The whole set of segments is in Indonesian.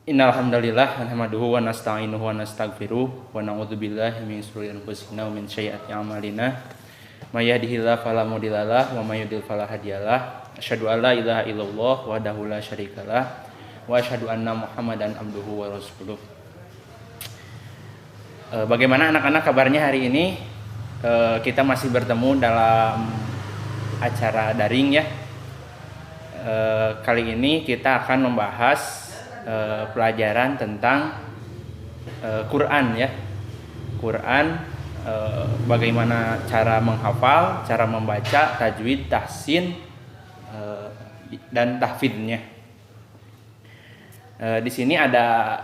Innal hamdalillah nahmaduhu wa nasta'inuhu wa nastaghfiruh wa na'udzubillahi min shururi anfusina wa min sayyiati a'malina. May yahdihillahu fala mudhillalah wa may yudhlil fala hadiyalah. Asyhadu an la ilaha illallah wahdahu la syarikalah wa asyhadu anna Muhammadan abduhu wa rasuluh. Bagaimana anak-anak kabarnya hari ini? Kita masih bertemu dalam acara daring ya. Kali ini kita akan membahas pelajaran tentang Quran ya. Quran, bagaimana cara menghafal, cara membaca, tajwid, tahsin, dan tahfidnya. Di sini ada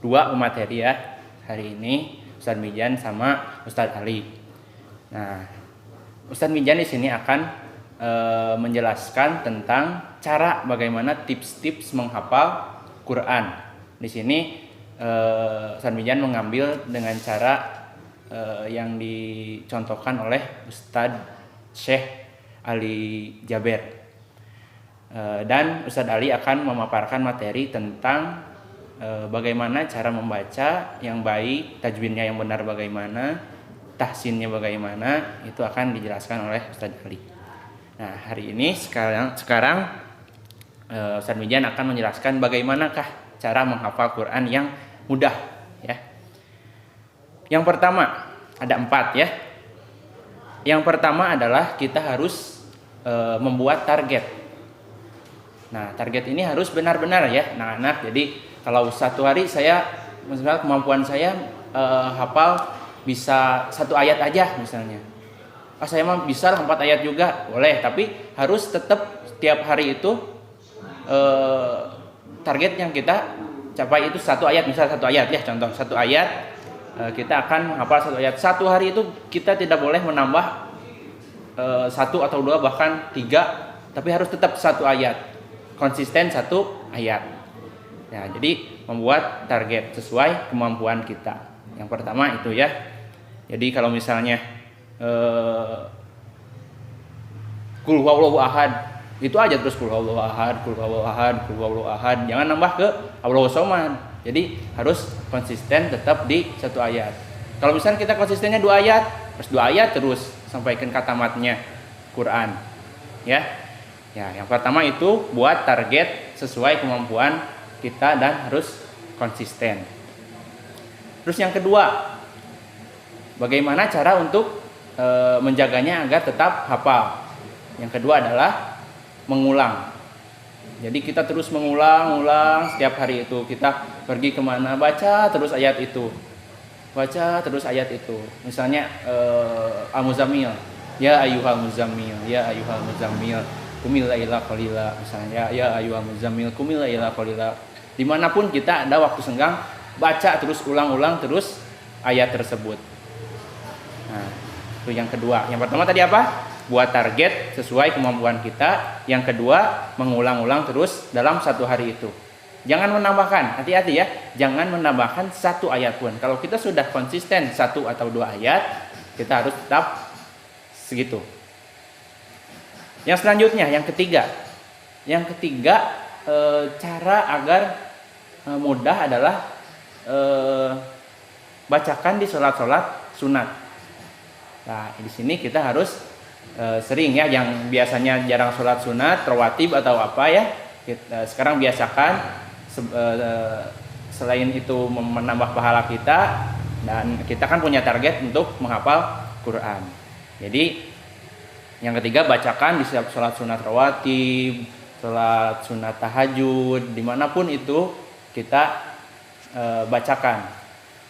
dua pemateri ya hari ini, Ustadz Mijan sama Ustadz Ali. Nah, Ustadz Mijan di sini akan menjelaskan tentang cara bagaimana tips-tips menghafal Quran. Di sini Ustadz Mijan mengambil dengan cara yang dicontohkan oleh Ustadz Syekh Ali Jaber. Dan Ustadz Ali akan memaparkan materi tentang bagaimana cara membaca yang baik, tajwidnya yang benar bagaimana, tahsinnya bagaimana, itu akan dijelaskan oleh Ustadz Ali. Nah, hari ini sekarang Ustadz Mijan akan menjelaskan bagaimanakah cara menghafal Quran yang mudah ya. Yang pertama ada 4 ya. Yang pertama adalah kita harus membuat target. Nah, target ini harus benar-benar ya anak-anak. Jadi kalau satu hari saya misalnya kemampuan saya hafal bisa 1 ayat aja misalnya. Saya mah bisa 4 ayat juga boleh, tapi harus tetap setiap hari itu target yang kita capai itu 1 ayat, misal 1 ayat ya, contoh 1 ayat, kita akan menghafal 1 ayat. 1 hari itu kita tidak boleh menambah 1 atau 2 bahkan 3, tapi harus tetap 1 ayat, konsisten 1 ayat ya. Jadi membuat target sesuai kemampuan kita, yang pertama itu ya. Jadi kalau misalnya Qul huwallahu ahad, itu aja terus Qul huwallahu ahad, Qul huwallahu ahad, Qul huwallahu ahad, jangan nambah ke Allahu somad. Jadi harus konsisten tetap di 1 ayat. Kalau misalnya kita konsistennya 2 ayat, terus 2 ayat terus sampaikan kata matnya Quran ya. Ya, yang pertama itu buat target sesuai kemampuan kita dan harus konsisten. Terus yang kedua, bagaimana cara untuk menjaganya agar tetap hafal? Yang kedua adalah mengulang. Jadi kita terus mengulang setiap hari itu. Kita pergi kemana, baca terus ayat itu, baca terus ayat itu. Misalnya Al-Muzammil, ya ayyuhal muzammil, ya ayyuhal muzammil, qumil laila qalila. Misalnya ya ayyuhal muzammil, qumil laila qalila. Dimanapun kita ada waktu senggang, baca terus, ulang-ulang terus ayat tersebut. Nah, itu yang kedua. Yang pertama tadi apa? Buat target sesuai kemampuan kita. Yang kedua, mengulang-ulang terus dalam 1 hari itu. Jangan menambahkan, hati-hati ya, jangan menambahkan 1 ayat pun. Kalau kita sudah konsisten 1 atau 2 ayat, kita harus tetap segitu. Yang selanjutnya, yang ketiga, cara agar mudah adalah bacakan di sholat-sholat sunat. Nah, di sini kita harus sering ya, yang biasanya jarang sholat sunat, rawatib atau apa ya, kita sekarang biasakan. Selain itu menambah pahala kita, dan kita kan punya target untuk menghafal Quran. Jadi yang ketiga, bacakan di setiap sholat sunat rawatib, sholat sunat tahajud, dimanapun itu kita bacakan.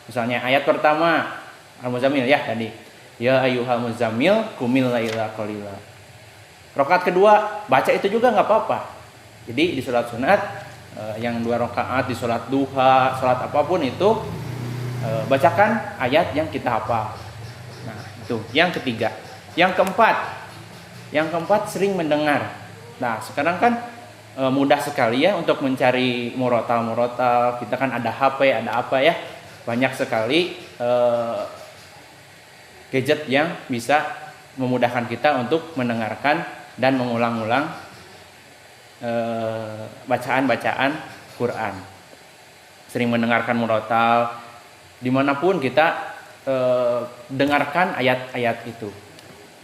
Misalnya ayat pertama Al-Muzammil ya tadi, ya ayyuhal muzammil qumil laila qalila. Rakaat kedua baca itu juga nggak apa-apa. Jadi di sholat sunat yang 2 rakaat, di sholat duha, sholat apapun itu bacakan ayat yang kita hafal. Nah, itu yang ketiga. Yang keempat sering mendengar. Nah, sekarang kan mudah sekali ya untuk mencari murotal. Kita kan ada HP, ada apa ya, banyak sekali gadget yang bisa memudahkan kita untuk mendengarkan dan mengulang-ulang bacaan-bacaan Quran. sering mendengarkan murotal, dimanapun kita dengarkan ayat-ayat itu,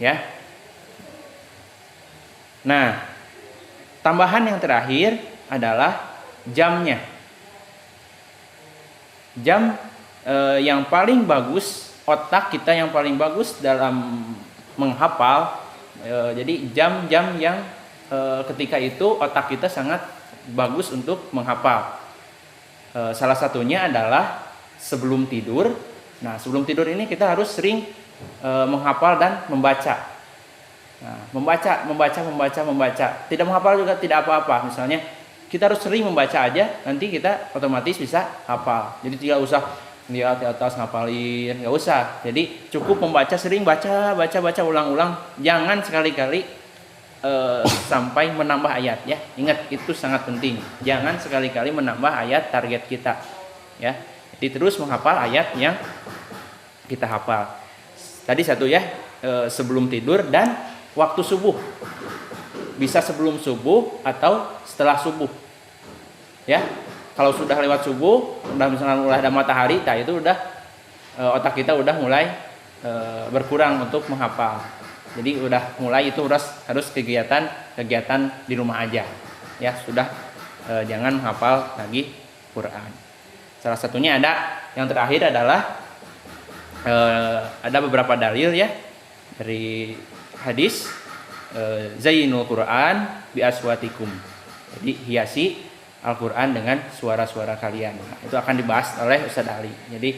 ya. Nah, tambahan yang terakhir adalah jamnya. Jam yang paling bagus, otak kita yang paling bagus dalam menghafal. Jadi jam-jam yang ketika itu otak kita sangat bagus untuk menghafal. Salah satunya adalah sebelum tidur. Nah, sebelum tidur ini kita harus sering menghafal dan membaca. Nah, membaca. Tidak menghafal juga tidak apa-apa. Misalnya kita harus sering membaca aja, nanti kita otomatis bisa hafal. Jadi tidak usah lihat di atas ngapalin, nggak usah. Jadi cukup membaca, sering baca ulang-ulang. Jangan sekali-kali sampai menambah ayat, ya. Ingat, itu sangat penting. Jangan sekali-kali menambah ayat target kita, ya. Jadi terus menghafal ayat yang kita hafal. Tadi satu, ya, sebelum tidur dan waktu subuh. Bisa sebelum subuh atau setelah subuh, ya. Kalau sudah lewat subuh, udah ada matahari, nah itu udah otak kita udah mulai berkurang untuk menghafal. Jadi udah mulai itu harus kegiatan di rumah aja, ya. Sudah jangan menghafal lagi Quran. Salah satunya yang terakhir adalah ada beberapa dalil, ya, dari hadis Zainul Quran bi aswatikum. Jadi hiasi Al-Quran dengan suara-suara kalian. Nah, itu akan dibahas oleh Ustadz Ali. Jadi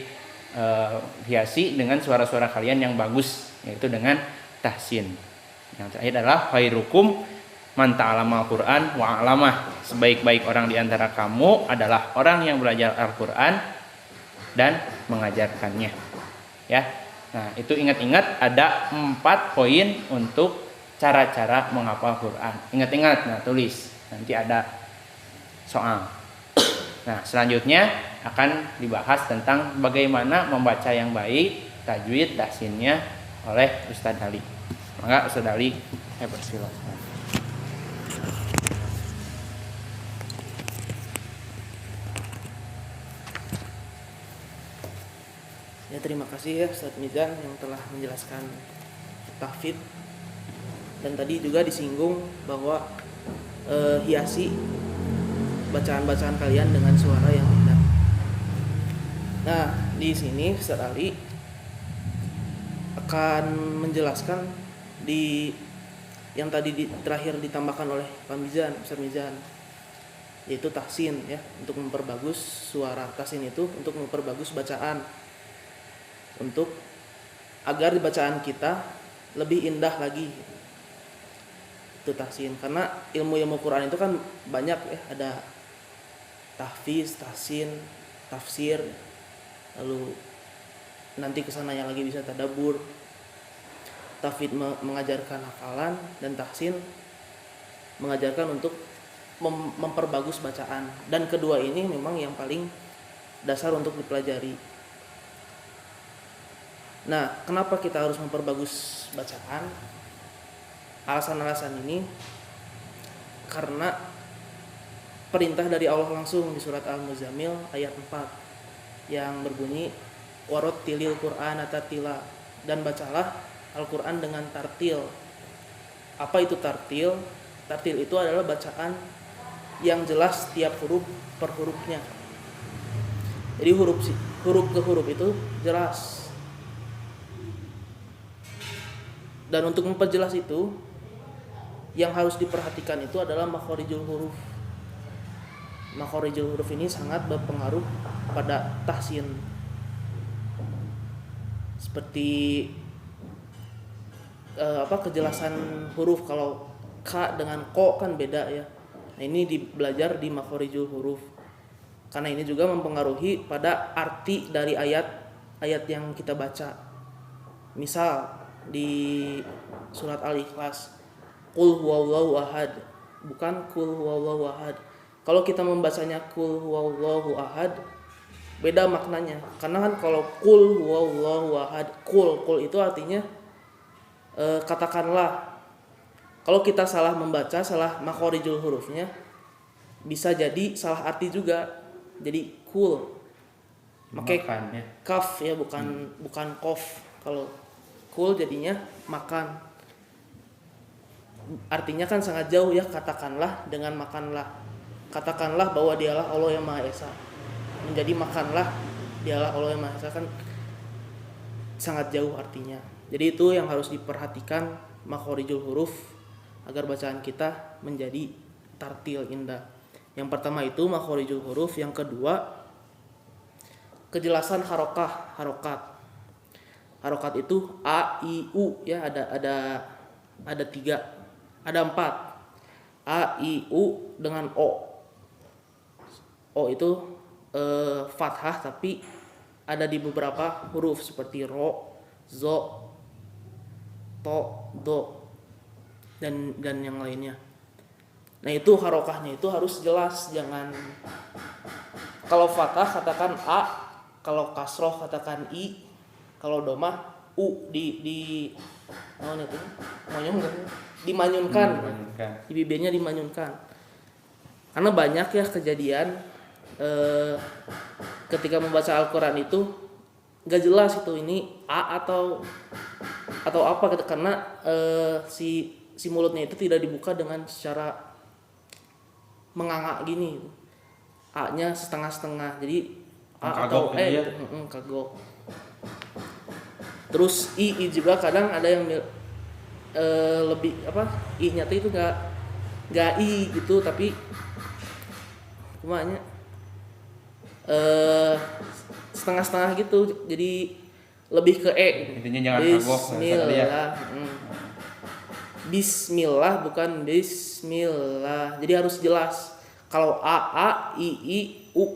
hiasi dengan suara-suara kalian yang bagus, yaitu dengan tahsin. Yang terakhir adalah khairukum man ta'allama Al-Quran wa 'allamah. Sebaik-baik orang di antara kamu adalah orang yang belajar Al-Quran dan mengajarkannya, ya. Nah, itu ingat-ingat ada 4 poin untuk cara-cara menghafal Quran. Ingat-ingat, nah tulis. Nanti ada soal. Nah, selanjutnya akan dibahas tentang bagaimana membaca yang baik, tajwid, tahsinnya oleh Ustadz Ali. Maka Ustadz Ali, saya persilakan. Ya, terima kasih, ya, Ustadz Mizan yang telah menjelaskan tahfidz. Dan tadi juga disinggung bahwa hiasi bacaan-bacaan kalian dengan suara yang indah. Nah, di sini Ustadz Ali akan menjelaskan di yang tadi terakhir ditambahkan oleh Pak Mizan, Ustadz Mizan, yaitu tahsin, ya, untuk memperbagus suara. Tahsin itu untuk memperbagus bacaan, untuk agar bacaan kita lebih indah lagi. Itu tahsin. Karena ilmu Quran itu kan banyak, ya, ada tahfiz, tahsin, tafsir, lalu nanti kesananya lagi bisa tadabbur. Tahfidz mengajarkan hafalan dan tahsin mengajarkan untuk memperbagus bacaan. Dan kedua ini memang yang paling dasar untuk dipelajari. Nah, kenapa kita harus memperbagus bacaan? Alasan-alasan ini karena perintah dari Allah langsung di surat Al-Muzammil ayat 4 yang berbunyi warattilil Qur'ana tartila, dan bacalah Al-Quran dengan tartil. Apa itu tartil? Tartil itu adalah bacaan yang jelas tiap huruf per hurufnya. Jadi huruf ke huruf itu jelas. Dan untuk memperjelas itu, yang harus diperhatikan itu adalah makhorijul huruf. Makhorijul huruf ini sangat berpengaruh pada tahsin. Seperti kejelasan huruf. Kalau K dengan Ko kan beda, ya. Nah, ini belajar di makhorijul huruf. Karena ini juga mempengaruhi pada arti dari ayat yang kita baca. Misal di surat Al-Ikhlas, Qul huwallahu ahad, bukan Qul huwallahu ahad. Kalau kita membacanya Qul huwallahu ahad, beda maknanya. Karena kan kalau Qul huwallahu ahad, Qul itu artinya katakanlah. Kalau kita salah membaca, salah makhorijul hurufnya, bisa jadi salah arti juga. jadi cool. Pakai Makan ya. kaf ya, bukan kof. Kalau cool jadinya makan. Artinya kan sangat jauh ya, katakanlah dengan makanlah. Katakanlah bahwa dialah Allah yang Maha Esa. Menjadi makanlah dialah Allah yang Maha Esa, kan sangat jauh artinya. Jadi itu yang harus diperhatikan makhorijul huruf agar bacaan kita menjadi tartil indah. Yang pertama itu makhorijul huruf, yang kedua kejelasan harokat. Harokat itu a, i, u ya, ada 3, ada 4. A, i, u dengan o. O itu fathah tapi ada di beberapa huruf seperti ro, zo, to, do dan yang lainnya. Nah itu harokahnya itu harus jelas, jangan kalau fathah katakan a, kalau kasroh katakan i, kalau domah u di itu dimanyunkan, di bibirnya dimanyunkan. Karena banyak ya kejadian ketika membaca Al-Quran itu nggak jelas itu ini a atau apa gitu, karena si mulutnya itu tidak dibuka dengan secara menganga gini, a-nya setengah-setengah, jadi a atau e gitu. Kagok. Terus i juga kadang ada yang lebih apa, i-nya itu nggak i gitu, tapi kumanya setengah-setengah gitu, jadi lebih ke e. Intinya jangan kagok. Bismillah. Bismillah bukan bismillah. Jadi harus jelas. Kalau a, i, u.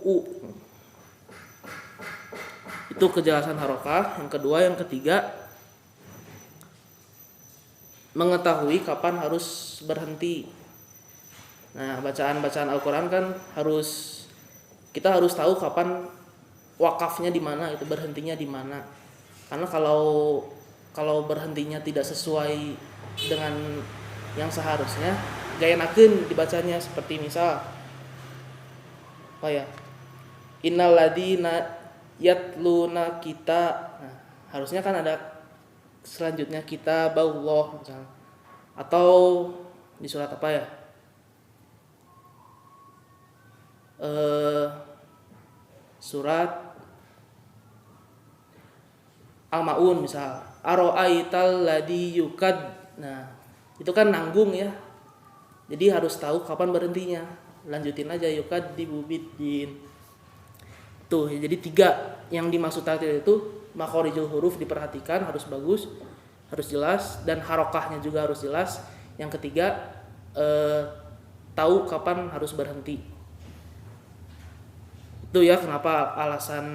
Itu kejelasan harokah. Yang kedua, yang ketiga, mengetahui kapan harus berhenti. Nah, bacaan Al-Quran kan kita harus tahu kapan wakafnya di mana, itu berhentinya di mana. Karena kalau berhentinya tidak sesuai dengan yang seharusnya, gak enakeun dibacanya. Seperti misal innal ladina yatluna kita, nah, harusnya kan ada selanjutnya kitabullah misalnya. Atau di surat apa ya, surat Al-Maun misal, aro'aital ladzi yukad. Nah, itu kan nanggung ya. Jadi harus tahu kapan berhentinya. Lanjutin aja yukad dibubiddin. Tuh, jadi 3 yang dimaksud tadi itu makhorijul huruf diperhatikan, harus bagus, harus jelas, dan harokahnya juga harus jelas. Yang ketiga, tahu kapan harus berhenti. Itu ya kenapa alasan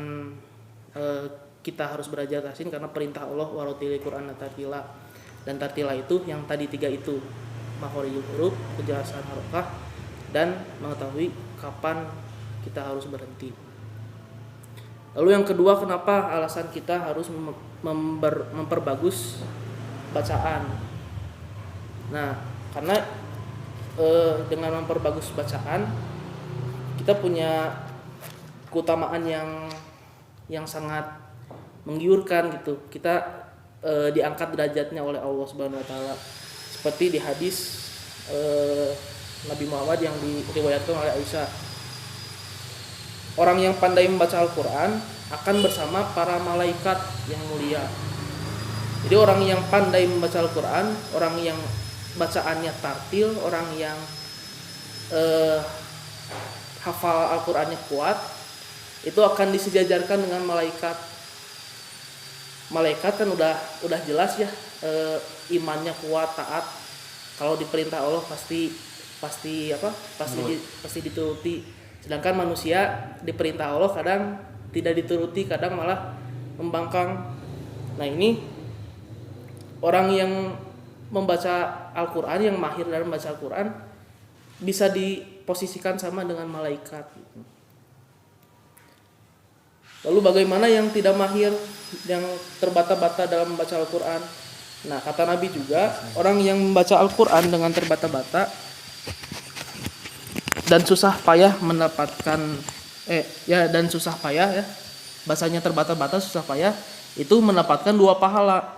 kita harus belajar tahsin, karena perintah Allah warotilil Qur'an tartila. Dan tartila itu yang tadi 3 itu, makhorijul huruf, kejelasan harokah, dan mengetahui kapan kita harus berhenti. Lalu yang kedua, kenapa alasan kita harus memperbagus bacaan? Nah, karena dengan memperbagus bacaan kita punya keutamaan yang sangat menggiurkan gitu. Kita diangkat derajatnya oleh Allah Subhanahu wa taala. Seperti di hadis Nabi Muhammad yang diriwayatkan oleh Aisyah. Orang yang pandai membaca Al-Qur'an akan bersama para malaikat yang mulia. Jadi orang yang pandai membaca Al-Qur'an, orang yang bacaannya tartil, orang yang hafal Al-Qur'annya kuat, itu akan disejajarkan dengan malaikat. Malaikat kan udah jelas ya, imannya kuat, taat. Kalau diperintah Allah pasti dituruti. Sedangkan manusia diperintah Allah kadang tidak dituruti, kadang malah membangkang. Nah, ini orang yang membaca Al-Qur'an, yang mahir dalam membaca Al-Qur'an, bisa diposisikan sama dengan malaikat. Lalu bagaimana yang tidak mahir, yang terbata-bata dalam membaca Al-Quran? Nah, kata Nabi juga, orang yang membaca Al-Quran dengan terbata-bata dan susah payah mendapatkan dan susah payah ya, bahasanya terbata-bata susah payah itu mendapatkan 2 pahala.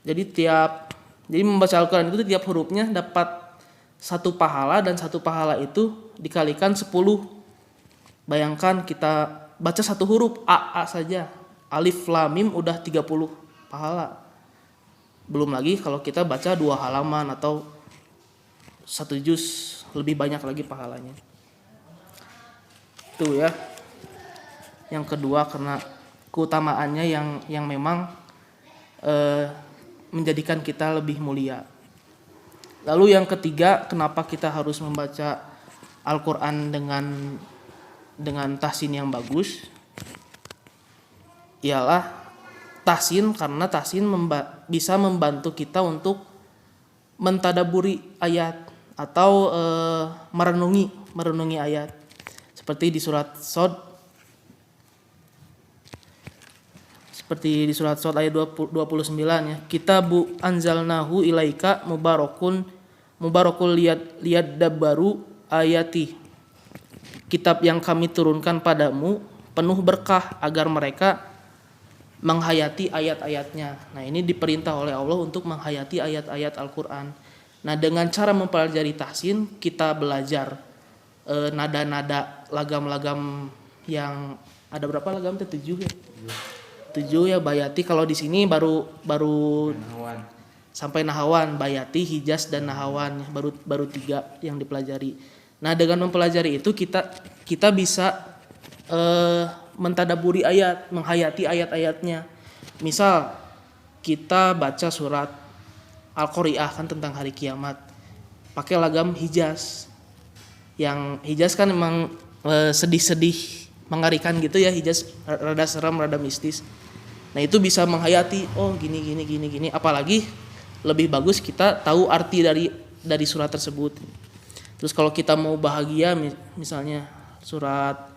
Jadi membaca Al-Quran itu tiap hurufnya dapat 1 pahala, dan 1 pahala itu dikalikan 10. Bayangkan kita baca 1 huruf A saja, alif lam mim udah 30 pahala. Belum lagi kalau kita baca 2 halaman atau 1 juz, lebih banyak lagi pahalanya. Itu ya. Yang kedua karena keutamaannya yang memang menjadikan kita lebih mulia. Lalu yang ketiga, kenapa kita harus membaca Al-Quran dengan tahsin yang bagus? Ialah tahsin, karena tahsin bisa membantu kita untuk mentadaburi ayat atau merenungi ayat. Seperti di surat Shad ayat 29 ya. Kitabu anzalnahu ilaika mubarakul liyadabbaru ayati. Kitab yang kami turunkan padamu penuh berkah agar mereka menghayati ayat-ayatnya. Nah, ini diperintah oleh Allah untuk menghayati ayat-ayat Al-Quran. Nah, dengan cara mempelajari tahsin, kita belajar nada-nada, lagam-lagam yang ada berapa lagam? 7 ya. 7 ya, bayati. Kalau di sini baru Nahawan. sampai nahawan, bayati, hijaz dan nahawan, baru 3 yang dipelajari. Nah, dengan mempelajari itu kita bisa mentadaburi ayat, menghayati ayat-ayatnya. Misal kita baca surat Al-Qari'ah kan tentang hari kiamat, pakai lagam hijaz. Yang hijaz kan memang sedih-sedih, mengerikan gitu ya, hijaz rada seram, rada mistis. Nah, itu bisa menghayati, oh gini. Apalagi lebih bagus kita tahu arti dari surat tersebut. Terus kalau kita mau bahagia, misalnya surat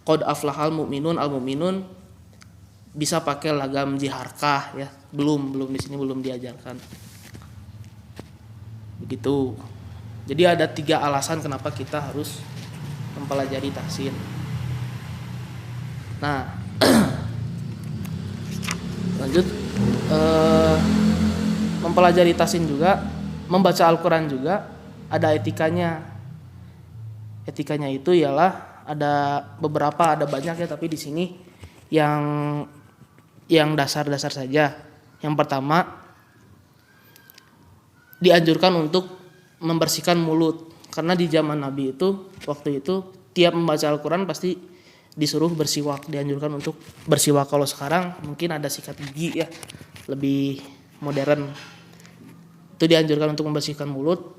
Qad aflahal mu'minun al-mu'minun, bisa pakai lagam jiharkah ya. Belum di sini belum diajarkan. Begitu. Jadi ada 3 alasan kenapa kita harus mempelajari tahsin. Nah, lanjut, mempelajari tahsin juga, membaca Al-Quran juga ada etikanya. Etikanya itu ialah ada banyak ya, tapi di sini yang dasar-dasar saja. Yang pertama, dianjurkan untuk membersihkan mulut, karena di zaman Nabi itu waktu itu tiap membaca Al-Quran pasti disuruh bersiwak, dianjurkan untuk bersiwak. Kalau sekarang mungkin ada sikat gigi ya, lebih modern. Itu dianjurkan untuk membersihkan mulut,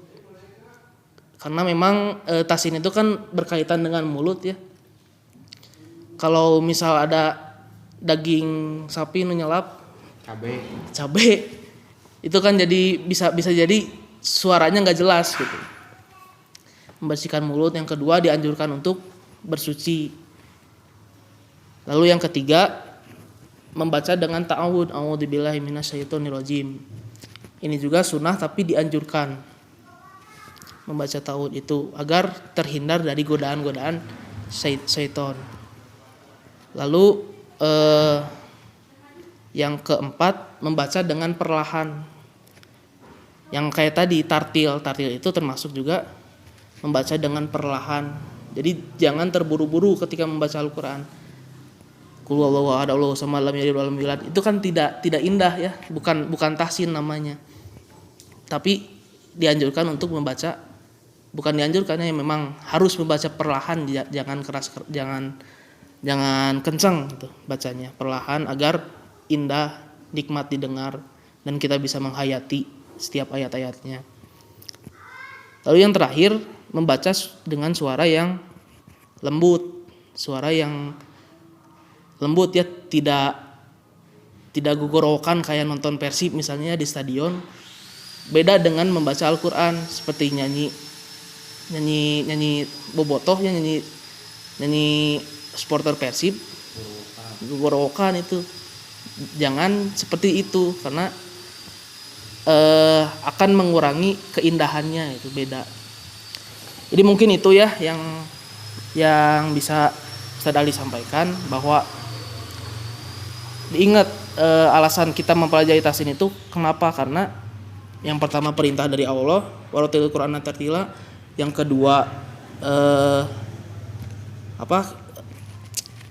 karena memang tahsin itu kan berkaitan dengan mulut ya. Kalau misal ada daging sapi nyelap cabe, itu kan jadi bisa jadi suaranya nggak jelas gitu. Membersihkan mulut. Yang kedua, dianjurkan untuk bersuci. Lalu yang ketiga, membaca dengan ta'awud, a'udzubillahi minasyaitonirrajim. Ini juga sunnah tapi dianjurkan membaca ta'awud itu agar terhindar dari godaan-godaan syaiton. Lalu yang keempat, membaca dengan perlahan. Yang kayak tadi tartil itu termasuk juga membaca dengan perlahan. Jadi jangan terburu-buru ketika membaca Al-Qur'an. Qul huwallahu ahad Allahu samad lam yalid walam yulad. Itu kan tidak indah ya, bukan tahsin namanya. Tapi dianjurkan untuk membaca, bukan dianjurkan ya, memang harus membaca perlahan, jangan keras, jangan kencang gitu bacanya, perlahan agar indah, nikmat didengar dan kita bisa menghayati setiap ayat-ayatnya. Lalu yang terakhir, membaca dengan suara yang lembut, ya, tidak gugorokan kayak nonton Persib misalnya di stadion. Beda dengan membaca Al-Qur'an seperti nyanyi bobotoh ya, nyanyi supporter Persib, gugorokan itu. Jangan seperti itu karena akan mengurangi keindahannya, itu beda. Jadi mungkin itu ya yang bisa Ustaz Ali sampaikan, bahwa diingat alasan kita mempelajari tahsin itu kenapa, karena yang pertama perintah dari Allah, waratilil Qur'ana tartila. Yang kedua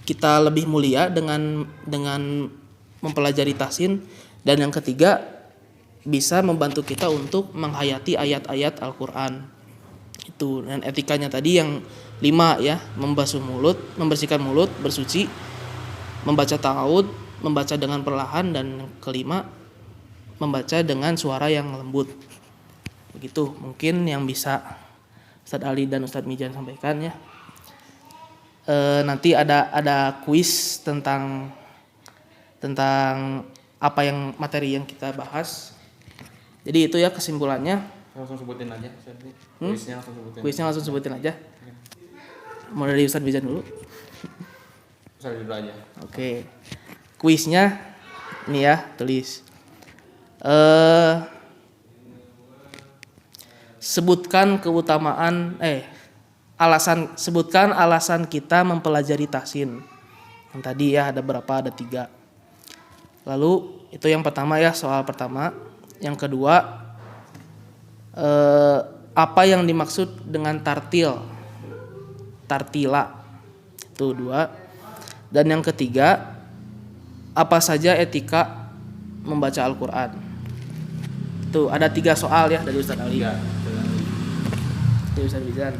kita lebih mulia dengan mempelajari tahsin, dan yang ketiga bisa membantu kita untuk menghayati ayat-ayat Al-Qur'an. Itu, dan etikanya tadi yang 5 ya, membasuh mulut, membersihkan mulut, bersuci, membaca ta'awud, membaca dengan perlahan, dan yang kelima membaca dengan suara yang lembut. Begitu mungkin yang bisa Ustadz Ali dan Ustadz Mijan sampaikan ya. Nanti ada kuis tentang apa yang materi yang kita bahas. Jadi itu ya kesimpulannya. Langsung sebutin aja. Kuisnya langsung sebutin aja. Mau dari Ustadz Mijan dulu. Ustadz dulu aja. Oke. Kuisnya ini ya, tulis. Sebutkan alasan kita mempelajari tahsin. Yang tadi ya ada berapa? Ada 3. Lalu itu yang pertama ya, soal pertama. Yang kedua, apa yang dimaksud dengan tartila, itu 2. Dan yang ketiga, apa saja etika membaca Al-Quran. Itu ada 3 soal ya dari Ustadz Ali. Dari Ustadz Bizan.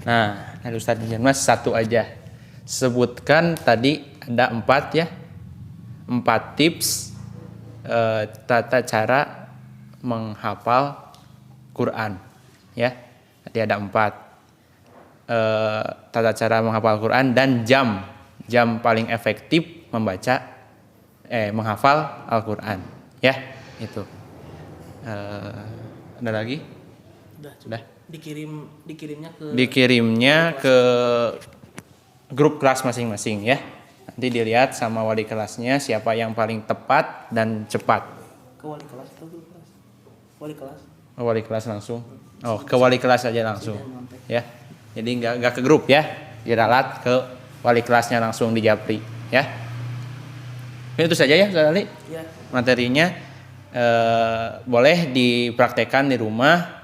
Nah, dari Ustadz Bizan mas 1 aja. Sebutkan tadi ada 4 ya. 4 tips tata cara menghafal Quran ya. Tadi ada 4 tata cara menghafal Quran dan jam paling efektif menghafal Al-Quran ya. Itu ada lagi? Sudah. Dikirimnya ke grup kelas masing-masing ya. Nanti dilihat sama wali kelasnya siapa yang paling tepat dan cepat. Ke wali kelas atau grup kelas? Wali kelas. Wali kelas langsung. Ke wali kelas aja langsung. Ya. Jadi enggak ke grup ya. Diralat ke wali kelasnya langsung di Japri ya. Itu saja ya Ustaz Ali. Ya. Materinya boleh dipraktekkan di rumah.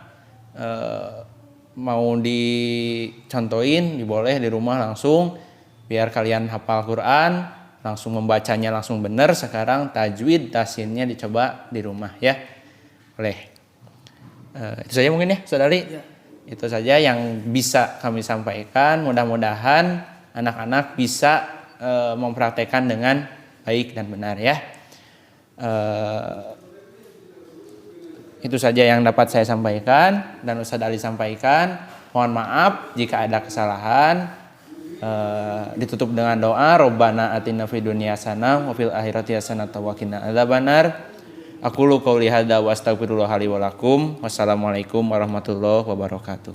Mau dicontohin boleh di rumah langsung biar kalian hafal Quran, langsung membacanya langsung benar. Sekarang tajwid tahsinnya dicoba di rumah ya. Boleh. Itu saja mungkin ya Ustaz Ali. Ya. Itu saja yang bisa kami sampaikan. Mudah-mudahan anak-anak bisa mempraktekkan dengan baik dan benar ya. Itu saja yang dapat saya sampaikan dan Ustadz Ali sampaikan. Mohon maaf jika ada kesalahan. Ditutup dengan doa. Rabbana atina fid dunya hasanah wa fil akhirati hasanah wa qina adzabannar. Aqulu qouli hadza wa astaghfirullah li wa lakum. Wassalamualaikum warahmatullahi wabarakatuh.